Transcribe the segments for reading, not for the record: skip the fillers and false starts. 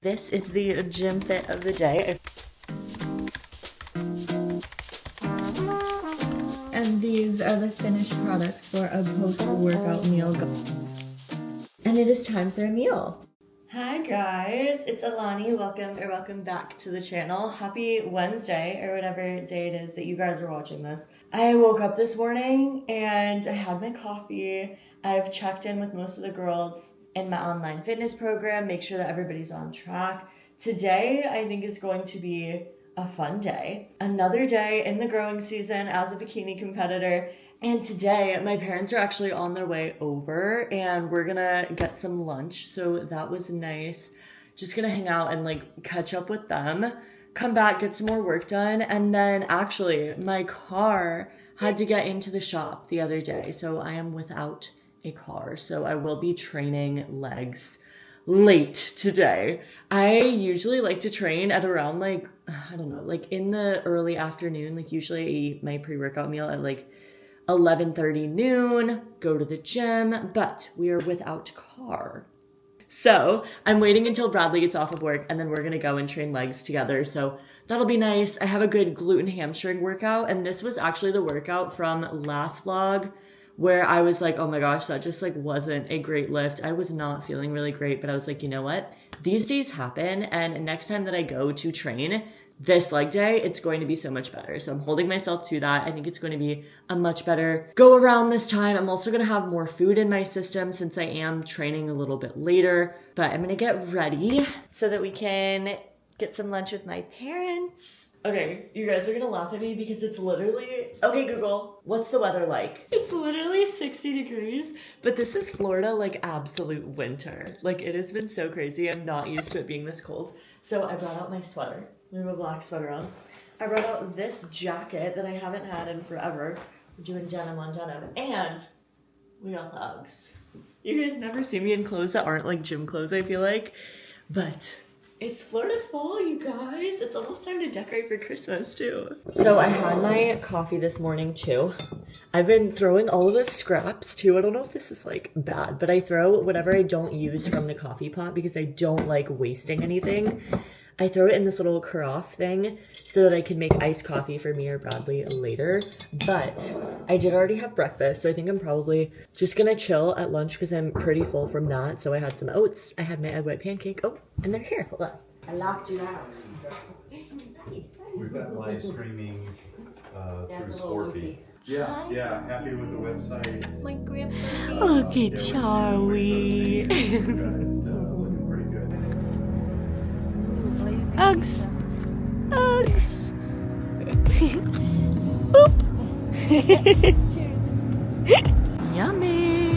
This is the gym fit of the day. And these are the finished products for a post-workout meal. And it is time for a meal. Hi guys, it's Alani. Welcome back to the channel. Happy Wednesday, or whatever day it is that you guys are watching this. I woke up this morning and I had my coffee. I've checked in with most of the girls in my online fitness program, make sure that everybody's on track. Today, I think is going to be a fun day. Another day in the growing season as a bikini competitor. And today, my parents are actually on their way over and we're gonna get some lunch. So that was nice. Just gonna hang out and like catch up with them, come back, get some more work done. And then actually, my car had to get into the shop the other day. So I am without a car. So I will be training legs late today. I usually like to train at around like, I don't know, like in the early afternoon. Like usually I eat my pre-workout meal at like 11:30 noon, go to the gym, but we are without car. So I'm waiting until Bradley gets off of work and then we're gonna go and train legs together. So that'll be nice. I have a good glute and hamstring workout, and this was actually the workout from last vlog where I was like, oh my gosh, that just like wasn't a great lift. I was not feeling really great, but I was like, you know what? These days happen, and next time that I go to train this leg day, it's going to be so much better. So I'm holding myself to that. I think it's going to be a much better go around this time. I'm also going to have more food in my system since I am training a little bit later, but I'm going to get ready so that we can get some lunch with my parents. Okay, you guys are gonna laugh at me because it's literally, okay Google, what's the weather like? It's literally 60 degrees, but this is Florida, like absolute winter. Like it has been so crazy. I'm not used to it being this cold. So I brought out my sweater. I have a black sweater on. I brought out this jacket that I haven't had in forever. We're doing denim on denim, and we got the Uggs. You guys never see me in clothes that aren't like gym clothes, I feel like, but it's Florida fall, you guys. It's almost time to decorate for Christmas too. So I had my coffee this morning too. I've been throwing all of the scraps too. I don't know if this is like bad, but I throw whatever I don't use from the coffee pot because I don't like wasting anything. I throw it in this little carafe thing so that I can make iced coffee for me or Bradley later. But I did already have breakfast, so I think I'm probably just gonna chill at lunch because I'm pretty full from that. So I had some oats, I had my egg white pancake. Oh, and they're here, hold on. I locked you out. We've got live streaming through Sportfeed. Yeah, happy with the website. My grandpa. Look at Charlie. Looking pretty good. Uggs. Uggs. Boop. Cheers. Yummy.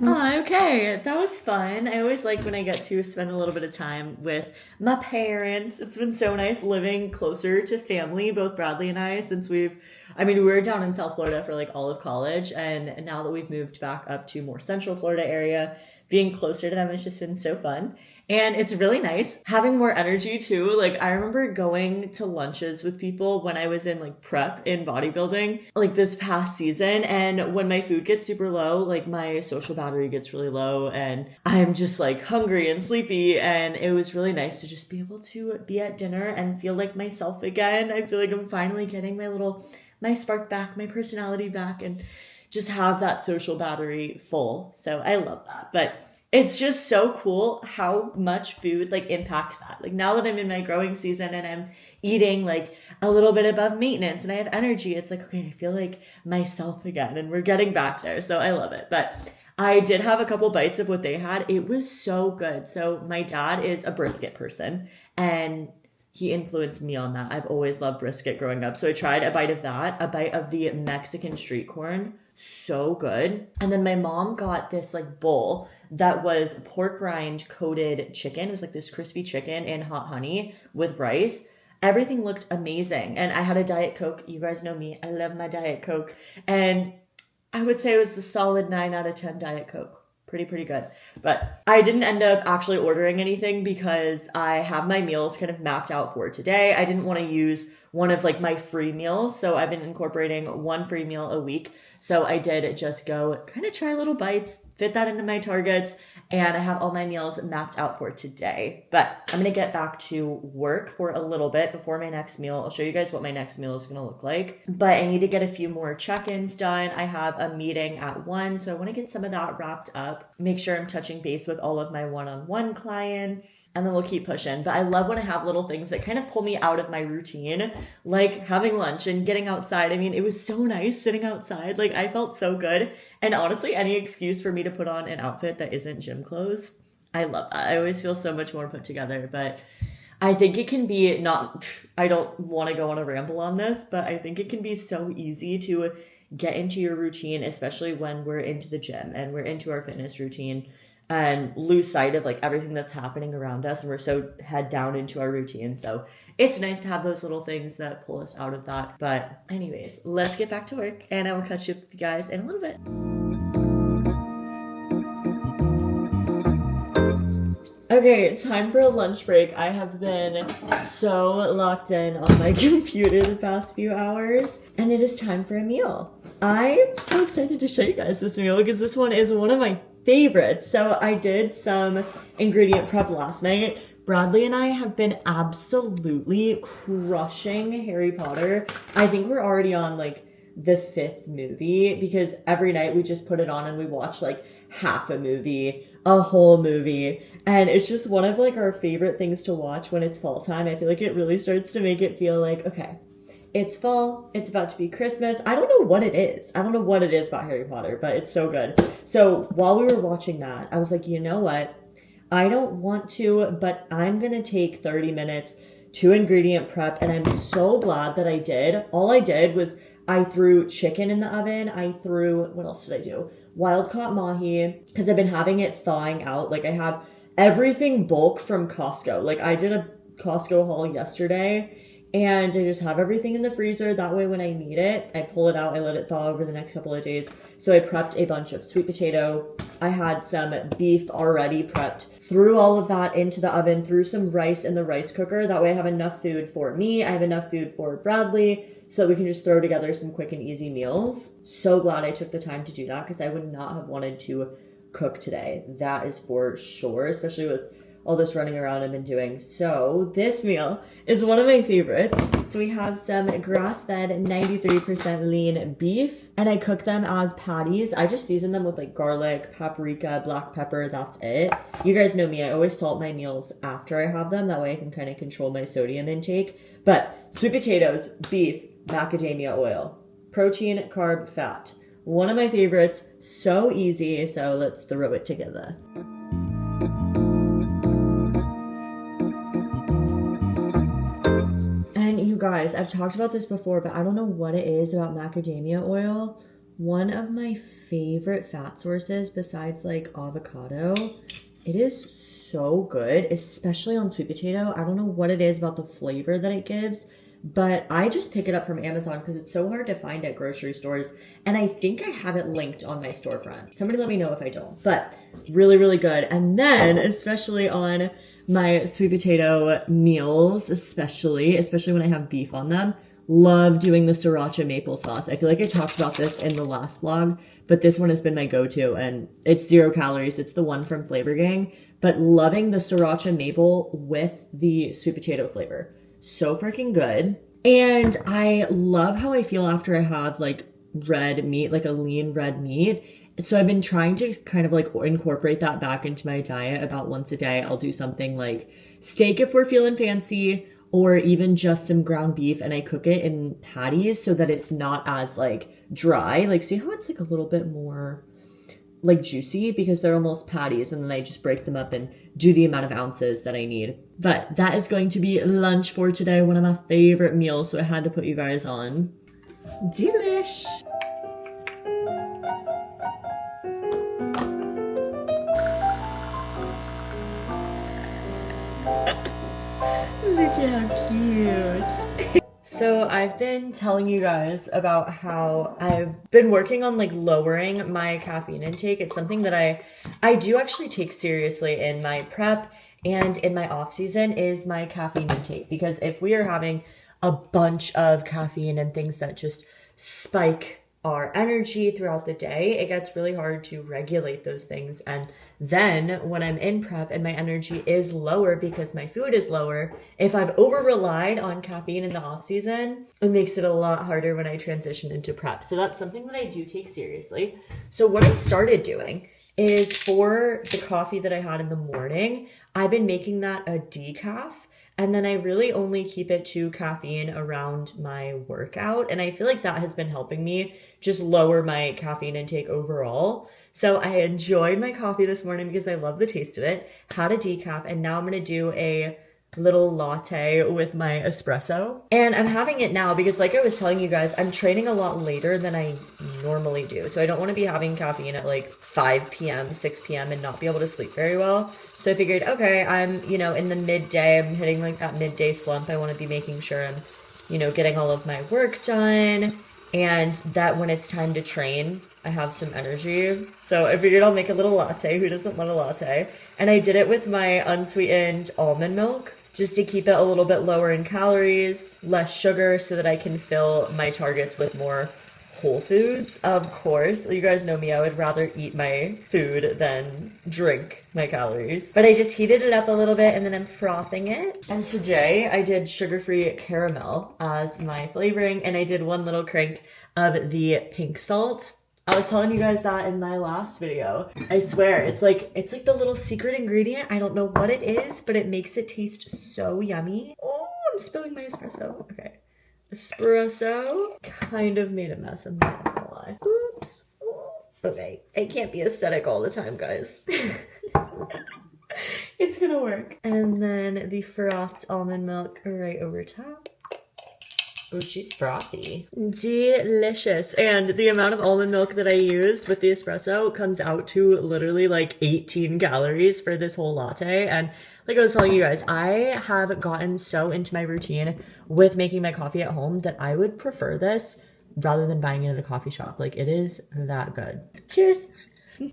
Oh, okay, that was fun. I always like when I get to spend a little bit of time with my parents. It's been so nice living closer to family, both Bradley and I, since we were down in South Florida for like all of college, and now that we've moved back up to more Central Florida area, being closer to them has just been so fun. And it's really nice having more energy too. Like I remember going to lunches with people when I was in like prep in bodybuilding, like this past season. And when my food gets super low, like my social battery gets really low and I'm just like hungry and sleepy. And it was really nice to just be able to be at dinner and feel like myself again. I feel like I'm finally getting my spark back, my personality back, and just have that social battery full. So I love that. But it's just so cool how much food like impacts that. Like now that I'm in my growing season and I'm eating like a little bit above maintenance and I have energy, it's like, okay, I feel like myself again, and we're getting back there. So I love it. But I did have a couple bites of what they had. It was so good. So my dad is a brisket person and he influenced me on that. I've always loved brisket growing up. So I tried a bite of that, a bite of the Mexican street corn. So good. And then my mom got this like bowl that was pork rind coated chicken. It was like this crispy chicken in hot honey with rice. Everything looked amazing. And I had a Diet Coke. You guys know me. I love my Diet Coke. And I would say it was a solid 9 out of 10 Diet Coke. Pretty good. But I didn't end up actually ordering anything because I have my meals kind of mapped out for today. I didn't want to use one of like my free meals. So I've been incorporating one free meal a week. So I did just go kind of try little bites, fit that into my targets, and I have all my meals mapped out for today. But I'm going to get back to work for a little bit before my next meal. I'll show you guys what my next meal is going to look like. But I need to get a few more check-ins done. I have a meeting at 1, so I want to get some of that wrapped up. Make sure I'm touching base with all of my one-on-one clients, and then we'll keep pushing. But I love when I have little things that kind of pull me out of my routine, like having lunch and getting outside. I mean, it was so nice sitting outside. Like, I felt so good. And honestly, any excuse for me to put on an outfit that isn't gym clothes, I love that. I always feel so much more put together. But I think it can be I don't want to go on a ramble on this, but I think it can be so easy to get into your routine, especially when we're into the gym and we're into our fitness routine, and lose sight of like everything that's happening around us, and we're so head down into our routine. So it's nice to have those little things that pull us out of that. But anyways, let's get back to work, and I will catch up with you guys in a little bit. Okay, time for a lunch break. I have been so locked in on my computer the past few hours, and it is time for a meal. I'm so excited to show you guys this meal because this one is one of my favorites. So I did some ingredient prep last night. Bradley and I have been absolutely crushing Harry Potter. I think we're already on like the 5th movie because every night we just put it on and we watch like half a movie, a whole movie, and it's just one of like our favorite things to watch when it's fall time. I feel like it really starts to make it feel like, okay, it's fall, it's about to be Christmas. I don't know what it is. I don't know what it is about Harry Potter, but it's so good. So while we were watching that, I was like, you know what? I don't want to, but I'm going to take 30 minutes to ingredient prep, and I'm so glad that I did. All I did was I threw chicken in the oven. I threw, what else did I do? Wild caught mahi, because I've been having it thawing out. Like I have everything bulk from Costco. Like I did a Costco haul yesterday, and I just have everything in the freezer. That way when I need it, I pull it out, I let it thaw over the next couple of days. So I prepped a bunch of sweet potato. I had some beef already prepped. Threw all of that into the oven, threw some rice in the rice cooker. That way I have enough food for me. I have enough food for Bradley, so that we can just throw together some quick and easy meals. So glad I took the time to do that because I would not have wanted to cook today. That is for sure, especially with all this running around I've been doing. So this meal is one of my favorites. So we have some grass-fed 93% lean beef, and I cook them as patties. I just season them with like garlic, paprika, black pepper. That's it. You guys know me. I always salt my meals after I have them. That way I can kind of control my sodium intake. But sweet potatoes, beef, macadamia oil, protein, carb, fat. One of my favorites. So easy. So let's throw it together. You guys, I've talked about this before, but I don't know what it is about macadamia oil. One of my favorite fat sources besides like avocado. It is so good, especially on sweet potato. I don't know what it is about the flavor that it gives, but I just pick it up from Amazon because it's so hard to find at grocery stores. And I think I have it linked on my storefront. Somebody let me know if I don't, but really, really good. And then especially on my sweet potato meals, especially when I have beef on them, love doing the sriracha maple sauce. I feel like I talked about this in the last vlog, but this one has been my go-to, and it's 0 calories. It's the one from Flavor Gang, but loving the sriracha maple with the sweet potato flavor. So freaking good. And I love how I feel after I have like red meat, like a lean red meat. So I've been trying to kind of like incorporate that back into my diet. About once a day, I'll do something like steak if we're feeling fancy, or even just some ground beef, and I cook it in patties so that it's not as like dry. Like see how it's like a little bit more like juicy because they're almost patties, and then I just break them up and do the amount of ounces that I need. But that is going to be lunch for today, one of my favorite meals, so I had to put you guys on. Delish! Look at how cute. So I've been telling you guys about how I've been working on like lowering my caffeine intake. It's something that I do actually take seriously in my prep and in my off season is my caffeine intake, because if we are having a bunch of caffeine and things that just spike our energy throughout the day, it gets really hard to regulate those things. And then when I'm in prep and my energy is lower because my food is lower, if I've over relied on caffeine in the off season, it makes it a lot harder when I transition into prep. So that's something that I do take seriously. So what I started doing is for the coffee that I had in the morning, I've been making that a decaf. And then I really only keep it to caffeine around my workout. And I feel like that has been helping me just lower my caffeine intake overall. So I enjoyed my coffee this morning because I love the taste of it, had a decaf, and now I'm going to do a little latte with my espresso. And I'm having it now because, like I was telling you guys, I'm training a lot later than I normally do. So I don't want to be having caffeine at like 5 p.m., 6 p.m. and not be able to sleep very well. So I figured, okay, I'm, in the midday, I'm hitting like that midday slump. I want to be making sure I'm, getting all of my work done, and that when it's time to train, I have some energy. So I figured I'll make a little latte. Who doesn't want a latte? And I did it with my unsweetened almond milk, just to keep it a little bit lower in calories, less sugar, so that I can fill my targets with more whole foods. Of course, you guys know me, I would rather eat my food than drink my calories. But I just heated it up a little bit and then I'm frothing it. And today I did sugar-free caramel as my flavoring, and I did one little crank of the pink salt. I was telling you guys that in my last video. I swear, it's like the little secret ingredient. I don't know what it is, but it makes it taste so yummy. Oh, I'm spilling my espresso. Okay. Espresso. Kind of made a mess, I'm not gonna lie. Oops. Okay, I can't be aesthetic all the time, guys. It's gonna work. And then the frothed almond milk right over top. Oh, she's frothy. Delicious. And the amount of almond milk that I used with the espresso comes out to literally like 18 calories for this whole latte. And like I was telling you guys, I have gotten so into my routine with making my coffee at home that I would prefer this rather than buying it at a coffee shop. Like, it is that good. Cheers.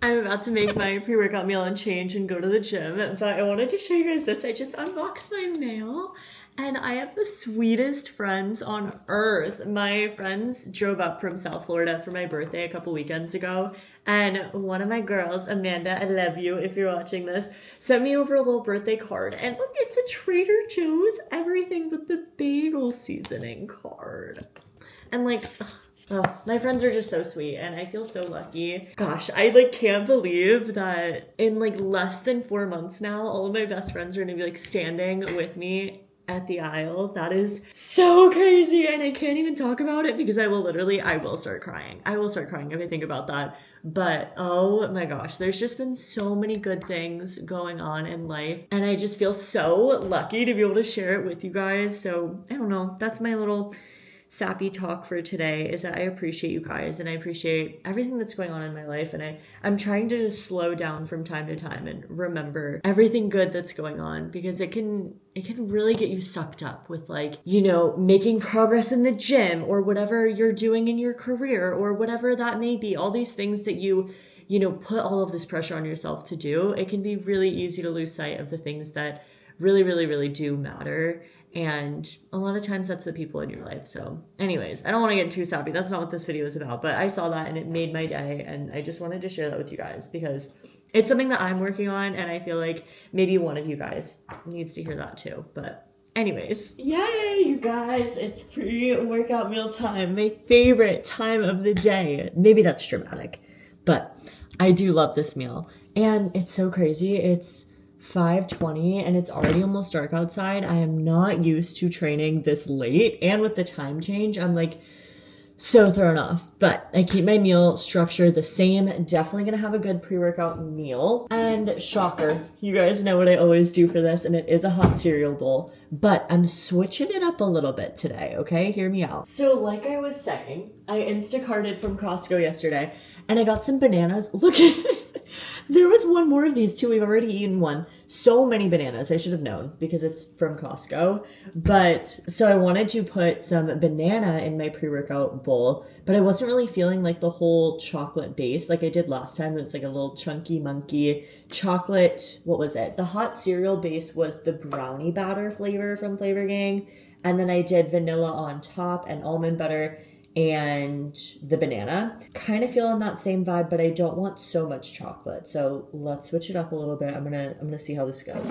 I'm about to make my pre-workout meal and change and go to the gym, but I wanted to show you guys this. I just unboxed my mail. And I have the sweetest friends on earth. My friends drove up from South Florida for my birthday a couple weekends ago. And one of my girls, Amanda, I love you if you're watching this, sent me over a little birthday card. And look, it's a Trader Joe's everything but the bagel seasoning card. And like, my friends are just so sweet and I feel so lucky. Gosh, I can't believe that in less than 4 months now, all of my best friends are gonna be standing with me at the aisle. That is so crazy, and I can't even talk about it because I will start crying. I will start crying if I think about that. But oh my gosh, there's just been so many good things going on in life, and I just feel so lucky to be able to share it with you guys. So I don't know, that's my little sappy talk for today, is that I appreciate you guys and I appreciate everything that's going on in my life, and I'm trying to just slow down from time to time and remember everything good that's going on, because it can really get you sucked up with making progress in the gym or whatever you're doing in your career or whatever that may be. All these things that you put all of this pressure on yourself to do, it can be really easy to lose sight of the things that really, really, really do matter. And a lot of times that's the people in your life. So anyways, I don't want to get too sappy. That's not what this video is about, but I saw that and it made my day. And I just wanted to share that with you guys because it's something that I'm working on. And I feel like maybe one of you guys needs to hear that too. But anyways, yay, you guys, it's pre-workout meal time. My favorite time of the day. Maybe that's dramatic, but I do love this meal. And it's so crazy. It's 5:20 and it's already almost dark outside. I am not used to training this late, and with the time change, I'm so thrown off. But I keep my meal structure the same. Definitely gonna have a good pre-workout meal. And shocker, you guys know what I always do for this, and it is a hot cereal bowl, but I'm switching it up a little bit today, okay? Hear me out. So like I was saying, I Instacarted from Costco yesterday and I got some bananas. Look at it. There was one more of these too. We've already eaten one. So many bananas. I should have known because it's from Costco. But so I wanted to put some banana in my pre-workout bowl, but I wasn't really feeling like the whole chocolate base like I did last time. It was like a little chunky monkey chocolate. What was it? The hot cereal base was the brownie batter flavor from Flavor Gang. And then I did vanilla on top and almond butter and the banana. Kind of feeling that same vibe, but I don't want so much chocolate. So let's switch it up a little bit. I'm gonna see how this goes.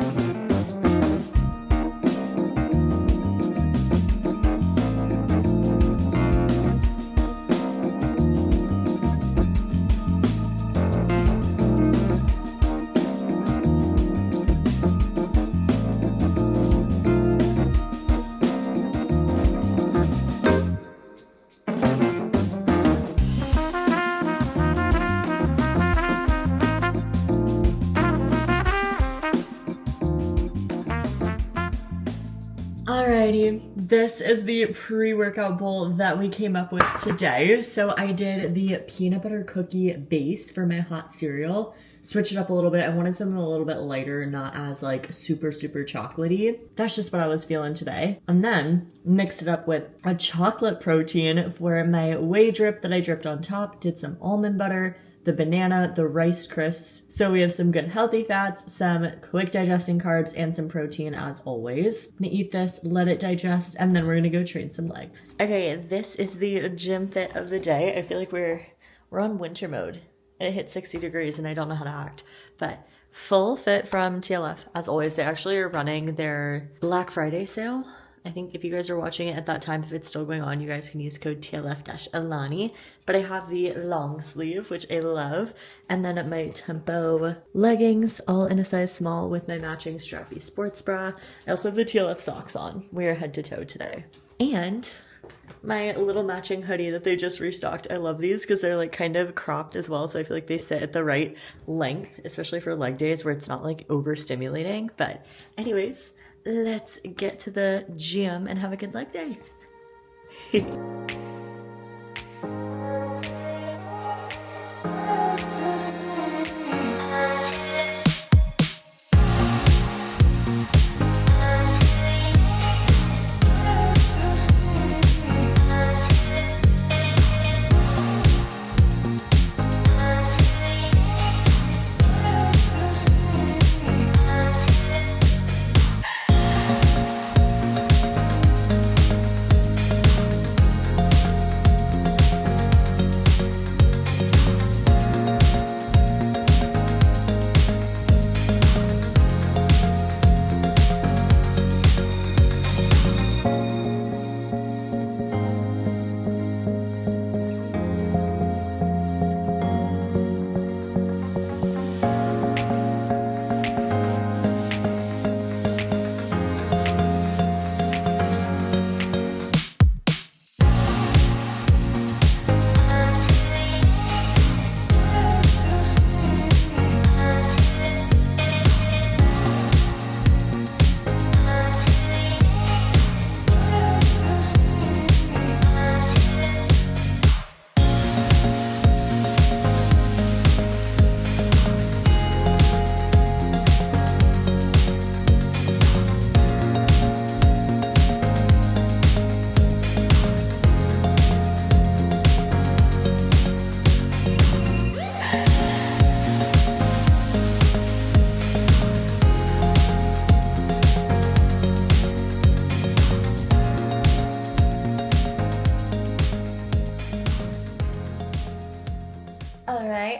Alrighty, this is the pre-workout bowl that we came up with today. So I did the peanut butter cookie base for my hot cereal. Switch it up a little bit. I wanted something a little bit lighter, not as like super chocolatey. That's just what I was feeling today. And then mixed it up with a chocolate protein for my whey drip that I dripped on top. Did some almond butter, the banana, the Rice Crisps. So we have some good healthy fats, some quick digesting carbs, and some protein as always. I'm gonna eat this, let it digest, and then we're gonna go train some legs. Okay, this is the gym fit of the day. I feel like we're on winter mode. It hit 60 degrees and I don't know how to act, but full fit from TLF. As always, they actually are running their Black Friday sale. I think if you guys are watching it at that time, if it's still going on, you guys can use code TLF-Alani. But I have the long sleeve, which I love. And then my Tempo leggings, all in a size small with my matching strappy sports bra. I also have the TLF socks on. We are head to toe today. And my little matching hoodie that they just restocked. I love these because they're like kind of cropped as well. So I feel like they sit at the right length, especially for leg days where it's not like overstimulating. But anyways, let's get to the gym and have a good leg day.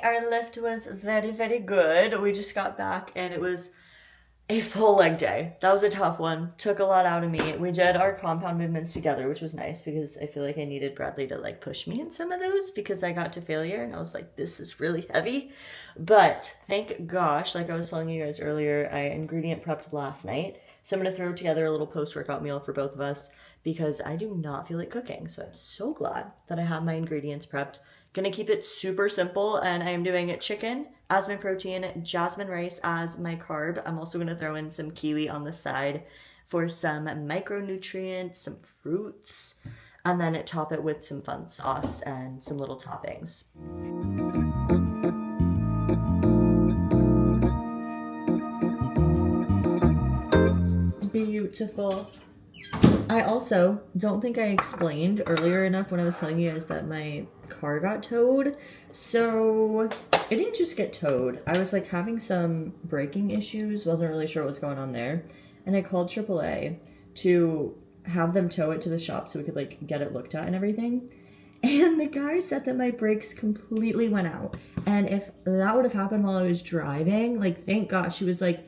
Our lift was very good. We just got back and it was a full leg day. That was a tough one. Took a lot out of me. We did our compound movements together, which was nice because I feel like I needed Bradley to like push me in some of those because I got to failure and I was like, this is really heavy. But thank gosh, like I was telling you guys earlier, I ingredient prepped last night. So I'm going to throw together a little post-workout meal for both of us because I do not feel like cooking. So I'm so glad that I have my ingredients prepped. Gonna keep it super simple, and I am doing chicken as my protein, jasmine rice as my carb. I'm also gonna throw in some kiwi on the side for some micronutrients, some fruits, and then top it with some fun sauce and some little toppings. beautiful. I also don't think I explained earlier enough when I was telling you guys that my car got towed. So it didn't just get towed. I was like having some braking issues, wasn't really sure what was going on there. And I called AAA to have them tow it to the shop so we could like get it looked at and everything. And the guy said that my brakes completely went out. And if that would have happened while I was driving, like thank gosh, she was like,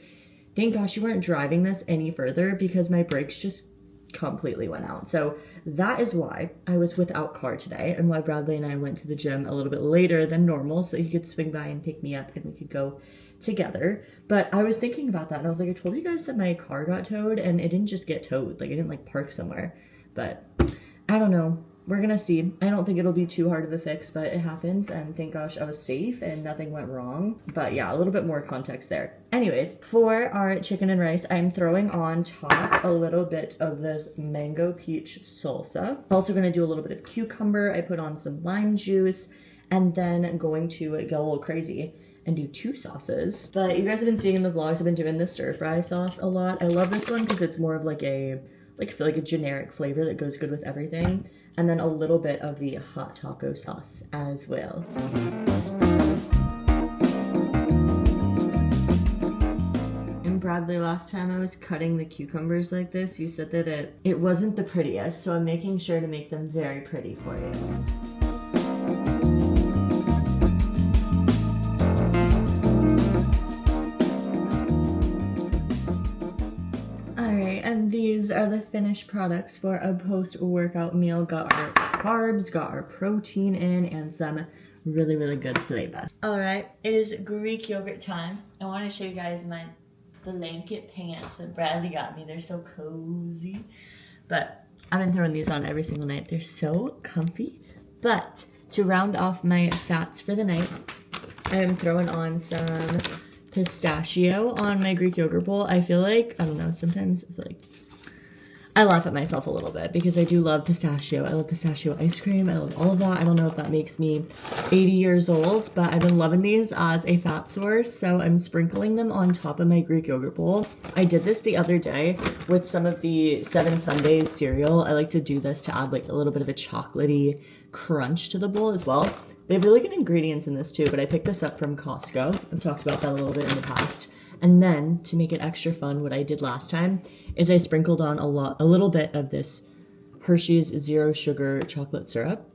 thank gosh you weren't driving this any further because my brakes just completely went out. So that is why I was without car today and why Bradley and I went to the gym a little bit later than normal so he could swing by and pick me up and we could go together. But I was thinking about that and I was like, I told you guys that my car got towed and it didn't just get towed. Like I didn't like park somewhere. But I don't know. We're gonna see. I don't think it'll be too hard of a fix, but it happens, and thank gosh I was safe and nothing went wrong. But yeah, a little bit more context there. Anyways, for our chicken and rice, I'm throwing on top a little bit of this mango peach salsa. Also gonna do a little bit of cucumber. I put on some lime juice, and then I'm going to get a little crazy and do 2 sauces. But you guys have been seeing in the vlogs, I've been doing the stir fry sauce a lot. I love this one because it's more of like a generic flavor that goes good with everything. And then a little bit of the hot taco sauce as well. And Bradley, last time I was cutting the cucumbers like this, you said that it wasn't the prettiest, so I'm making sure to make them very pretty for you. And these are the finished products for a post-workout meal. Got our carbs, got our protein in, and some really, really good flavor. All right, it is Greek yogurt time. I want to show you guys my blanket pants that Bradley got me. They're so cozy. But I've been throwing these on every single night. They're so comfy. But to round off my fats for the night, I am throwing on some pistachio on my Greek yogurt bowl. I feel like, I don't know, sometimes I feel like I laugh at myself a little bit because I do love pistachio. I love pistachio ice cream. I love all of that. I don't know if that makes me 80 years old, but I've been loving these as a fat source, so I'm sprinkling them on top of my Greek yogurt bowl. I did this the other day with some of the 7 Sundays cereal. I like to do this to add like a little bit of a chocolatey crunch to the bowl as well. They have really good ingredients in this too, but I picked this up from Costco. I've talked about that a little bit in the past. And then to make it extra fun, what I did last time is I sprinkled on a little bit of this Hershey's zero sugar chocolate syrup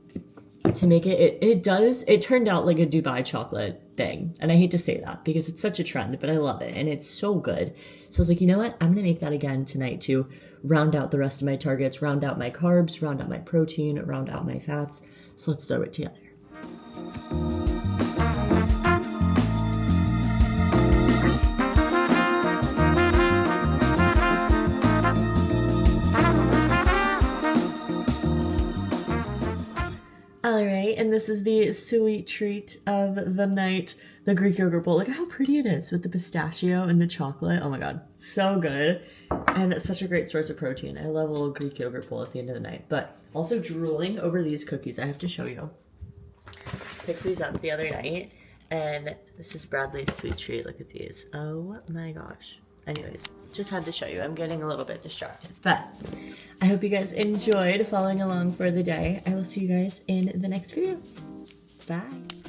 to make it, it turned out like a Dubai chocolate thing. And I hate to say that because it's such a trend, but I love it and it's so good. So I was like, you know what? I'm gonna make that again tonight to round out the rest of my targets, round out my carbs, round out my protein, round out my fats. So let's throw it together. Alright, and this is the sweet treat of the night, the Greek yogurt bowl. Look at how pretty it is with the pistachio and the chocolate. Oh my god, so good. And it's such a great source of protein. I love a little Greek yogurt bowl at the end of the night. But also drooling over these cookies, I have to show you. Picked these up the other night, and this is Bradley's sweet treat. Look at these. Oh my gosh. Anyways, just had to show you. I'm getting a little bit distracted, but I hope you guys enjoyed following along for the day. I will see you guys in the next video. Bye.